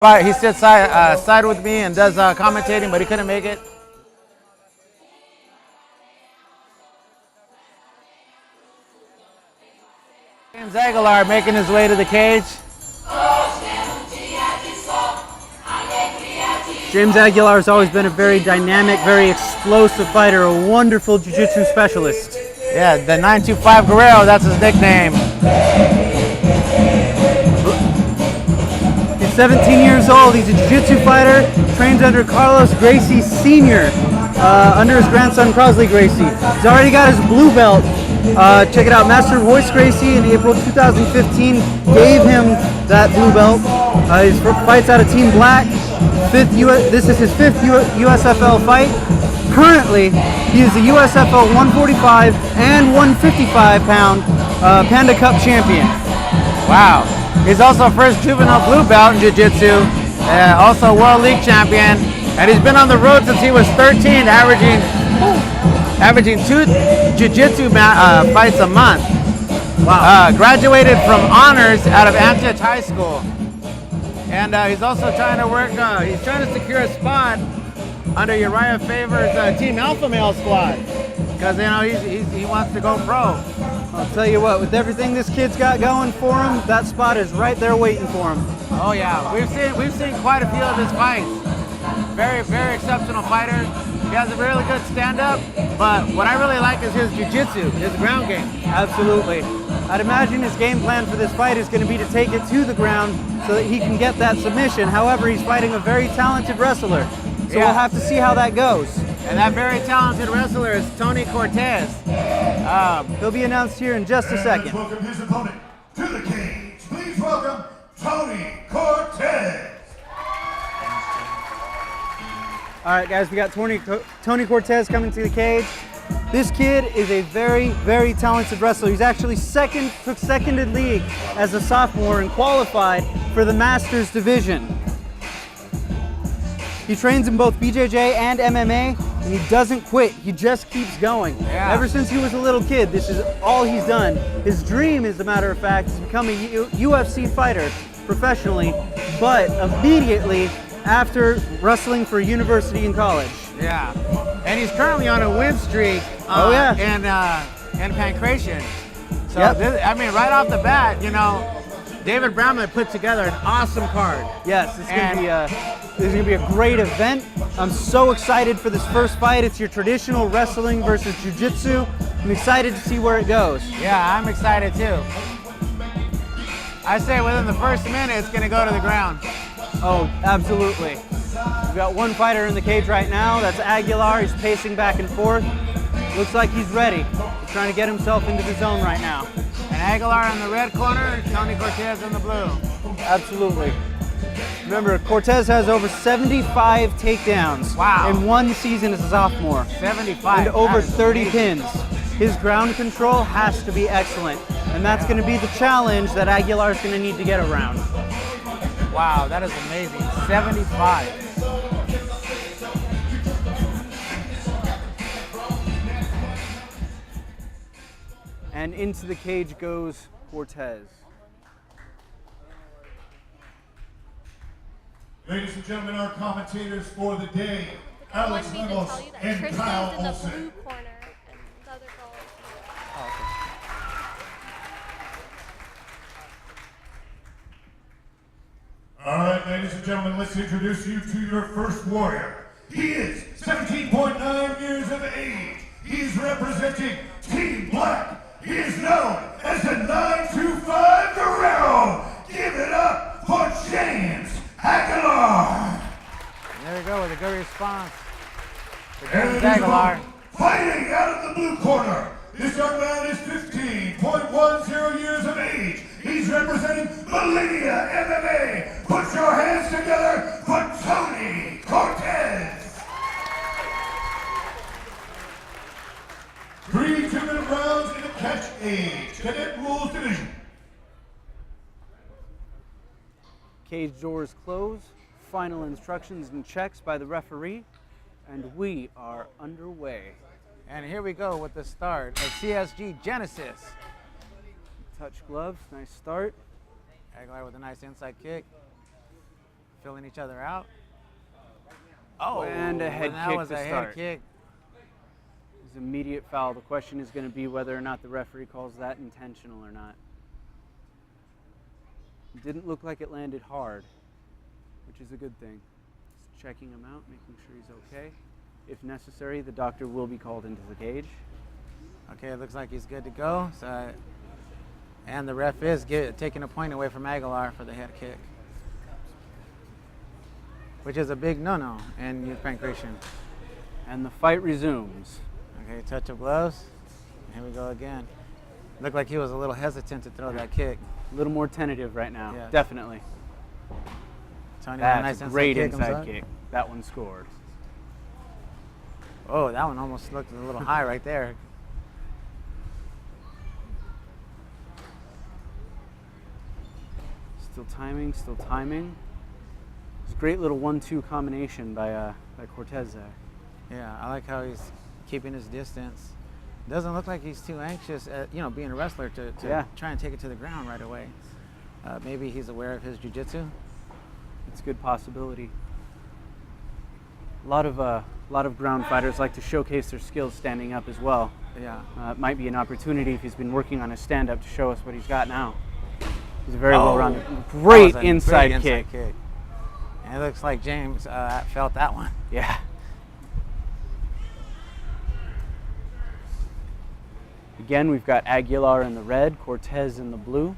But he sits side with me and does commentating, but he couldn't make it. James Aguilar making his way to the cage. James Aguilar has always been a very dynamic, very explosive fighter, a wonderful jiu-jitsu specialist. Yeah, the 925 Guerrero, that's his nickname. He's 17 years old. He's a jiu-jitsu fighter, trains under Carlos Gracie Sr., under his grandson Crosley Gracie. He's already got his blue belt. Check it out, Master Royce Gracie in April 2015 gave him that blue belt. He fights out of Team Black. This is his fifth USFL fight. Currently, he is the USFL 145 and 155 pound Panda Cup champion. Wow. He's also first juvenile blue belt in jiu-jitsu, also World League champion, and he's been on the road since he was 13, averaging 2 jiu-jitsu fights a month. Wow. Graduated from honors out of Antioch High School. And he's also trying to work, he's trying to secure a spot under Uriah Favor's Team Alpha Male squad. Because, you know, he wants to go pro. I'll tell you what, with everything this kid's got going for him, that spot is right there waiting for him. Oh yeah, we've seen quite a few of his fights. Very, very exceptional fighter. He has a really good stand-up, but what I really like is his jiu-jitsu, his ground game. Absolutely. I'd imagine his game plan for this fight is going to be to take it to the ground so that he can get that submission. However, he's fighting a very talented wrestler, so we'll have to see how that goes. And that very talented wrestler is Tony Cortez. He'll be announced here in just a second. Welcome his opponent to the cage. Please welcome Tony Cortez. All right, guys, we got Tony Cortez coming to the cage. This kid is a very, very talented wrestler. He's actually took second in league as a sophomore and qualified for the Masters division. He trains in both BJJ and MMA, and he doesn't quit. He just keeps going. Yeah. Ever since he was a little kid, this is all he's done. His dream, as a matter of fact, is to become a UFC fighter professionally, but immediately after wrestling for university and college. Yeah, and he's currently on a win streak. And pankration. So I mean, right off the bat, you know, David Bramlett put together an awesome card. Yes, this is gonna be a great event. I'm so excited for this first fight. It's your traditional wrestling versus jiu-jitsu. I'm excited to see where it goes. Yeah, I'm excited too. I say within the first minute, it's gonna go to the ground. Oh, absolutely. We've got one fighter in the cage right now. That's Aguilar. He's pacing back and forth. Looks like he's ready. He's trying to get himself into the zone right now. And Aguilar in the red corner, Tony Cortez in the blue. Absolutely. Remember, Cortez has over 75 takedowns in one season as a sophomore. 75. And over 30 pins. His ground control has to be excellent. And that's going to be the challenge that Aguilar is going to need to get around. Wow, that is amazing. 75. And into the cage goes Cortez. Ladies and gentlemen, our commentators for the day, Alex Lemos and Kyle Olsen. Blue corner and the other girl is All right, ladies and gentlemen, let's introduce you to your first warrior. He is 17.9 years of age. He's representing Team Black. He is known as the 925 Guerrero. Give it up for James Aguilar. There we go with a good response. And Aguilar. Fighting out of the blue corner. This young man is 15.10 years of age. He's representing Millennia MMA. Put your hands together for Tony Cortez. 3 2-minute rounds in a catch age. Cadet rules division. Cage doors close. Final instructions and checks by the referee. And we are underway. And here we go with the start of CSG Genesis. Touch gloves, nice start. Aguilar with a nice inside kick. filling each other out. Oh, And a head that kick was to a start. head kick. It's an immediate foul. The question is going to be whether or not the referee calls that intentional or not. It didn't look like it landed hard, which is a good thing. Just checking him out, making sure he's okay. If necessary, the doctor will be called into the cage. Okay, it looks like he's good to go. So, and the ref is taking a point away from Aguilar for the head kick, which is a big no-no in youth pankration. And the fight resumes. Okay, touch of gloves. Here we go again. Looked like he was a little hesitant to throw that kick. A little more tentative right now, Yeah. definitely. Tony, That's a great inside himself. kick. That one scored. Oh, that one almost looked a little high right there. Still timing, still timing. It's a great little 1-2 combination by Cortez there. Yeah, I like how he's keeping his distance. Doesn't look like he's too anxious at, being a wrestler to Yeah. try and take it to the ground right away. Maybe he's aware of his jiu-jitsu. It's a good possibility. A lot of ground fighters like to showcase their skills standing up as well. Yeah. It might be an opportunity if he's been working on his stand-up to show us what he's got now. He's a very well-rounded. Great inside kick. And it looks like James felt that one. Yeah. Again, we've got Aguilar in the red, Cortez in the blue.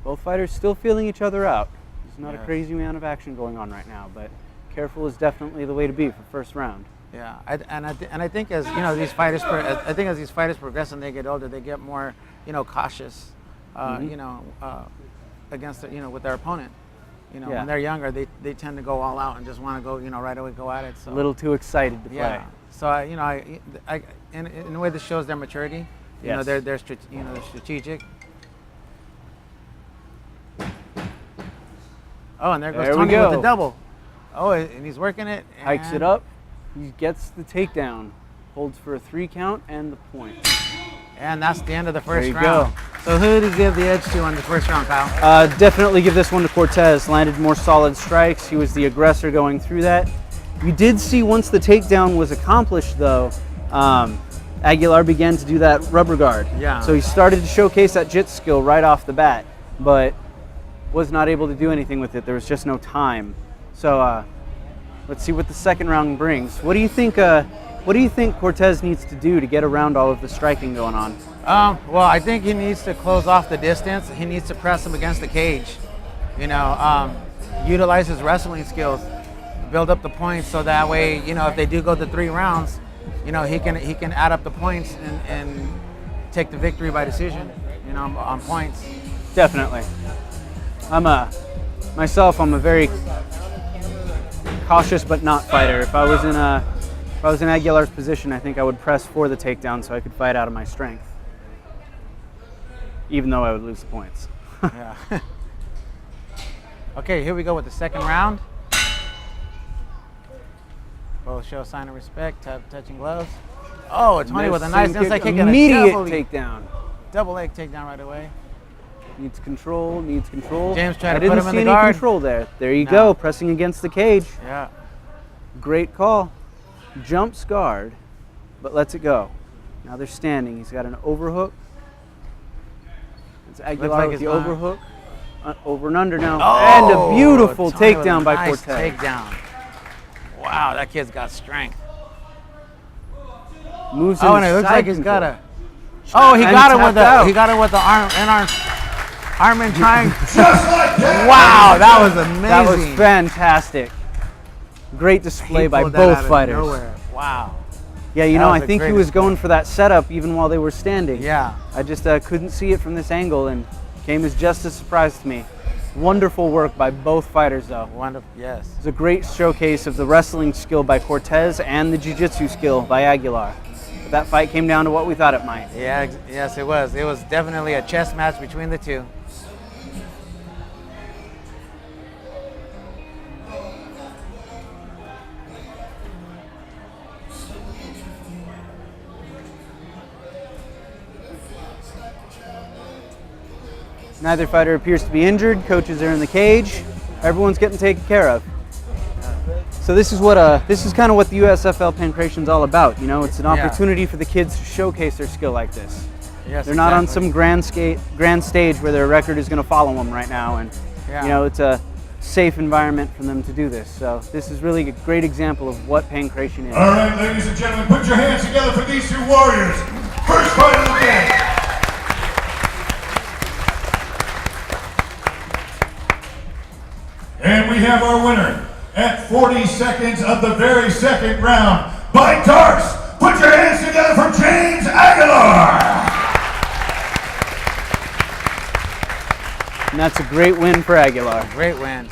Both fighters still feeling each other out. There's not a crazy amount of action going on right now, but careful is definitely the way to be for first round. Yeah, I think as these fighters, as these fighters progress and they get older, they get more, cautious, against with their opponent. When they're younger, they tend to go all out and just want to go, right away go at it. So A little too excited to play. yeah. So in a way, this shows their maturity. Yes. They're strategic. Oh, and there goes There we Tony go. with the double. Oh, and he's working it. Hikes it and- up. He gets the takedown. Holds for a 3 count and the point. And that's the end of the There first you round. go. So who did he give the edge to on the first round, Kyle? Definitely give this one to Cortez. Landed more solid strikes. He was the aggressor going through that. You did see once the takedown was accomplished, though, Aguilar began to do that rubber guard. Yeah. So he started to showcase that jit skill right off the bat, but was not able to do anything with it. There was just no time. So let's see what the second round brings. What do you think? What do you think Cortez needs to do to get around all of the striking going on? Well, I think he needs to close off the distance. He needs to press him against the cage. Utilize his wrestling skills, build up the points, so that way, if they do go to 3 rounds, he can add up the points and take the victory by decision. On points. Definitely. I'm a very cautious but not fighter. If I was in Aguilar's position, I think I would press for the takedown so I could fight out of my strength, even though I would lose the points. Yeah. Okay, here we go with the second round. Both show a sign of respect, touching gloves. Oh, Tony with a nice inside kick and immediate a takedown. double leg takedown right away. Needs control. James tried to I put didn't him in see the any guard. control there. There you No. go, pressing against the cage. Yeah. Great call. Jumps guard, but lets it go. Now they're standing. He's got an overhook. It's Aguilar like with he's the gone. overhook. Over and under now. Oh, And a beautiful Tony with takedown a by nice Cortez. Takedown. Wow, that kid's got strength. Moves Oh, and it looks inside like he's got control. Oh, he And got it tapped with out. the arm in time. Just like that. Wow, that was amazing. That was fantastic. Great display He by pulled that out both of fighters. nowhere. Wow. Yeah, That I was a think he great was going display. for that setup even while they were standing. Yeah. I just couldn't see it from this angle and came as just a surprise to me. Wonderful work by both fighters, though. Wonderful. Yes. It was a great showcase of the wrestling skill by Cortez and the jiu-jitsu skill by Aguilar. But that fight came down to what we thought it might. Yeah. Yes, it was. It was definitely a chess match between the two. Neither fighter appears to be injured. Coaches are in the cage. everyone's getting taken care of. So this is kind of what the USFL pankration is all about. You know, it's an opportunity for the kids to showcase their skill like this. Yes, they're not on some grand stage where their record is going to follow them right now, and you know, it's a safe environment for them to do this. So this is really a great example of what pankration is. All right, ladies and gentlemen, put your hands together for these two warriors. First fight of the day. And we have our winner at 40 seconds of the very second round by Tarse. Put your hands together for James Aguilar. And that's a great win for Aguilar. Great win.